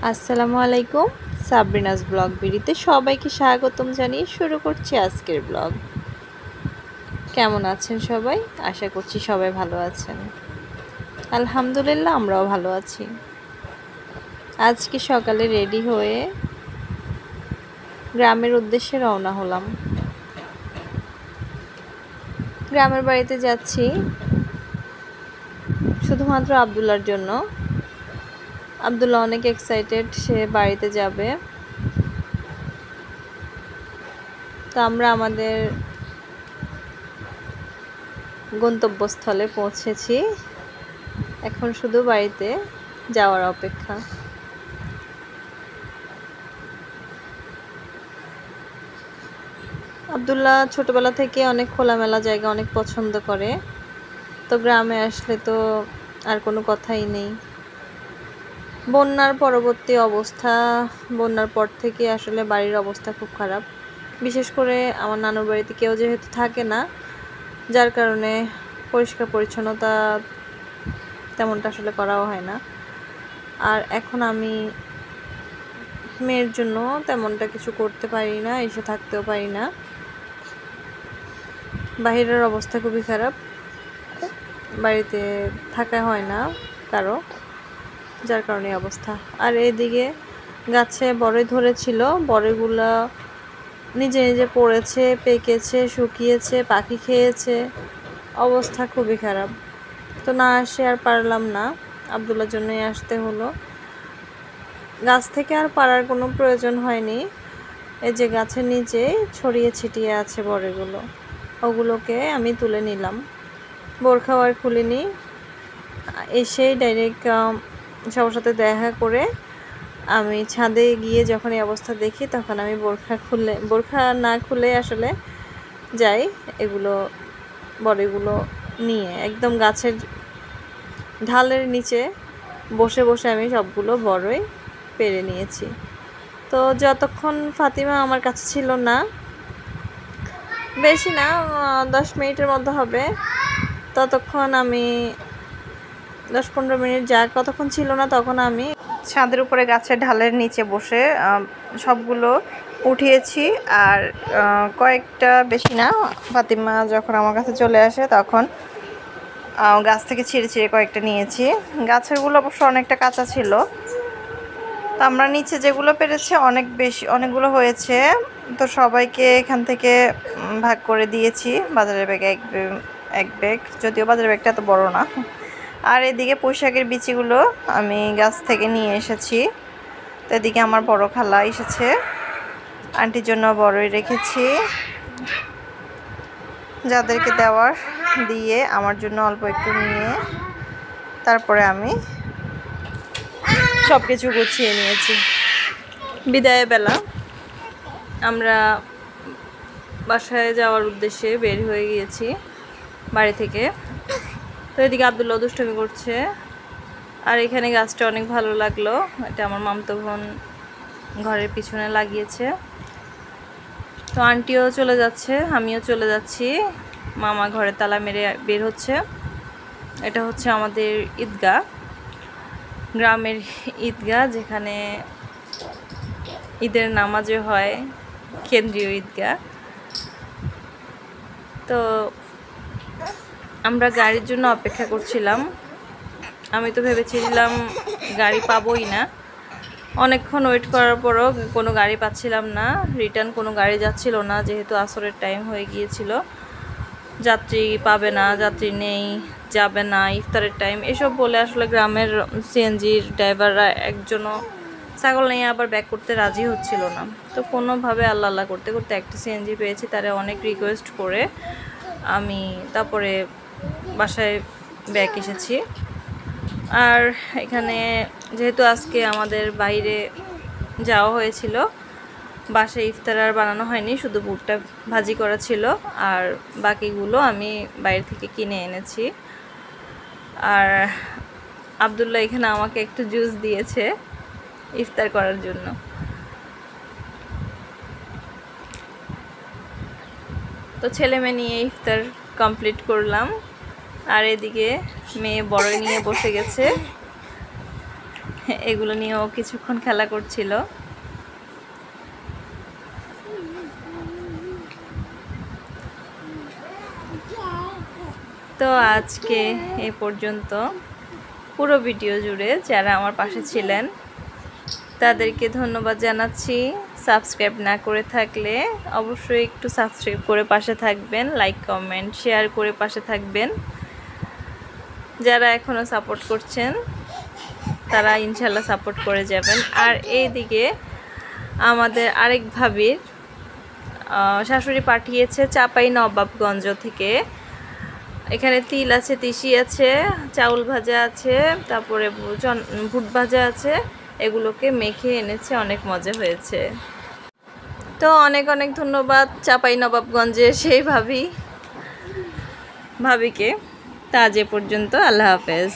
আসসালামু আলাইকুম। Sabrina's blog বিডিতে সবাইকে স্বাগতম জানিয়ে শুরু করছি আজকের ব্লগ। কেমন আছেন সবাই? আশা করছি সবাই ভালো আছেন। আলহামদুলিল্লাহ আমরাও ভালো আছি। আজকে সকালে রেডি হয়ে গ্রামের উদ্দেশ্যে রওনা হলাম। গ্রামের বাড়িতে যাচ্ছি শুধুমাত্র আব্দুল্লাহর জন্য। আব্দুল্লাহ অনেক এক্সাইটেড, সে বাড়িতে যাবে। তো আমরা আমাদের গন্তব্যস্থলে পৌঁছেছি, এখন শুধু বাড়িতে যাওয়ার অপেক্ষা। আব্দুল্লাহ ছোটবেলা থেকে অনেক খোলামেলা জায়গা অনেক পছন্দ করে, তো গ্রামে আসলে তো আর কোনো কথাই নেই। বন্যার পরবর্তী অবস্থা, বন্যার পর থেকে আসলে বাড়ির অবস্থা খুব খারাপ। বিশেষ করে আমার নানুর বাড়িতে কেউ যেহেতু থাকে না, যার কারণে পরিষ্কার পরিচ্ছন্নতা তেমনটা আসলে করাও হয় না। আর এখন আমি মেয়ের জন্য তেমনটা কিছু করতে পারি না, এসে থাকতেও পারি না। বাহিরের অবস্থা খুবই খারাপ, বাড়িতে থাকা হয় না কারো, যার কারণে অবস্থা। আর এদিকে গাছে বড়ই ধরেছিল, বড়ইগুলা নিজে নিজে পড়েছে, পেকেছে, শুকিয়েছে, পাখি খেয়েছে, অবস্থা খুবই খারাপ। তো না আসে আর পারলাম না, আব্দুল্লাহর জন্যই আসতে হলো। গাছ থেকে আর পারার কোনো প্রয়োজন হয়নি, এই যে গাছের নিচে ছড়িয়ে ছিটিয়ে আছে বড়ইগুলো, ওগুলোকে আমি তুলে নিলাম। বোরখাও আর খুলিনি, এসেই ডাইরেক্ট সবার সাথে দেখা করে আমি ছাদে গিয়ে যখন এই অবস্থা দেখি, তখন আমি বোরখা না খুলে আসলে যাই এগুলো বড়ইগুলো নিয়ে। একদম গাছের ঢালের নিচে বসে বসে আমি সবগুলো বড়ই পেরে নিয়েছি। তো যতক্ষণ ফাতিমা আমার কাছে ছিল না, বেশি না 10 মিনিটের মধ্যে হবে, ততক্ষণ আমি 10-15 মিনিট যাক, কতক্ষণ ছিল না, তখন আমি ছাদের উপরে গাছের ঢালের নিচে বসে সবগুলো উঠিয়েছি। আর কয়েকটা, বেশি না, ফাতিমা যখন আমার কাছে চলে আসে তখন গাছ থেকে ছিঁড়ে ছিঁড়ে কয়েকটা নিয়েছি। গাছেরগুলো অবশ্য অনেকটা কাঁচা ছিল। তো আমরা নিচে যেগুলো পেরেছি অনেকগুলো হয়েছে, তো সবাইকে এখান থেকে ভাগ করে দিয়েছি। বাজারের ব্যাগে এক ব্যাগ, যদিও বাজারের ব্যাগটা এত বড় না। আর এদিকে পুঁইশাকের বিচিগুলো আমি গাছ থেকে নিয়ে এসেছি। তো এদিকে আমার বড় খালা এসেছে, আন্টির জন্য বড়ই রেখেছি, যাদেরকে দেওয়ার দিয়ে আমার জন্য অল্প একটু নিয়ে তারপরে আমি সব কিছু গুছিয়ে নিয়েছি। বিদায়ের বেলা আমরা বাসায় যাওয়ার উদ্দেশ্যে বের হয়ে গিয়েছি বাড়ি থেকে। তো এদিকে আব্দুল্লাহ দুষ্টুমি করছে। আর এখানে গাছটা অনেক ভালো লাগলো, এটা আমার মামতো বোন ঘরের পিছনে লাগিয়েছে। তো আন্টিও চলে যাচ্ছে, আমিও চলে যাচ্ছি। মামা ঘরে তালা মেরে বের হচ্ছে। এটা হচ্ছে আমাদের ঈদগাহ, গ্রামের ঈদগাহ, যেখানে ঈদের নামাজও হয়, কেন্দ্রীয় ঈদগাহ। তো আমরা গাড়ির জন্য অপেক্ষা করছিলাম। আমি তো ভেবেছিলাম গাড়ি পাবোই না, অনেকক্ষণ ওয়েট করার পরও কোনো গাড়ি পাচ্ছিলাম না। রিটার্ন কোনো গাড়ি যাচ্ছিল না, যেহেতু আসরের টাইম হয়ে গিয়েছিল। যাত্রী পাবে না, যাত্রী নেই, যাবে না, ইফতারের টাইম, এসব বলে আসলে গ্রামের সিএনজির ড্রাইভাররা একজনও ছাগল নিয়ে আবার ব্যাক করতে রাজি হচ্ছিল না। তো কোনোভাবে আল্লাহ আল্লাহ করতে করতে একটা সিএনজি পেয়েছি, তারা অনেক রিকোয়েস্ট করে আমি তারপরে বাসায় ব্যাক এসেছি। আর এখানে যেহেতু আজকে আমাদের বাইরে যাওয়া হয়েছিল, বাসায় ইফতার আর বানানো হয়নি, শুধু ভুট্টা ভাজি করা ছিল, আর বাকিগুলো আমি বাইরে থেকে কিনে এনেছি। আর আব্দুল্লাহ এখানে আমাকে একটু জুস দিয়েছে ইফতার করার জন্য। তো ছেলে মেয়ে নিয়ে ইফতার কমপ্লিট করলাম। আর এদিকে মেয়ে বড়ই নিয়ে বসে গেছে। এগুলো নিয়েও কিছুক্ষণ খেলা করছিল। তো আজকে এ পর্যন্ত। পুরো ভিডিও জুড়ে যারা আমার পাশে ছিলেন তাদেরকে ধন্যবাদ জানাচ্ছি। সাবস্ক্রাইব না করে থাকলে অবশ্যই একটু সাবস্ক্রাইব করে পাশে থাকবেন, লাইক কমেন্ট শেয়ার করে পাশে থাকবেন। যারা এখনও সাপোর্ট করছেন তারা ইনশাল্লাহ সাপোর্ট করে যাবেন। আর এইদিকে আমাদের আরেক ভাবির শাশুড়ি পাঠিয়েছে চাপাই নবাবগঞ্জ থেকে। এখানে তিল আছে, তিসি আছে, চাউল ভাজা আছে, তারপরে ভুট ভাজা আছে, এগুলোকে মেখে এনেছে, অনেক মজা হয়েছে। তো অনেক অনেক ধন্যবাদ চাপাই নবাবগঞ্জের সেই ভাবিকে। তা আজ এ পর্যন্ত, আল্লাহ হাফেজ।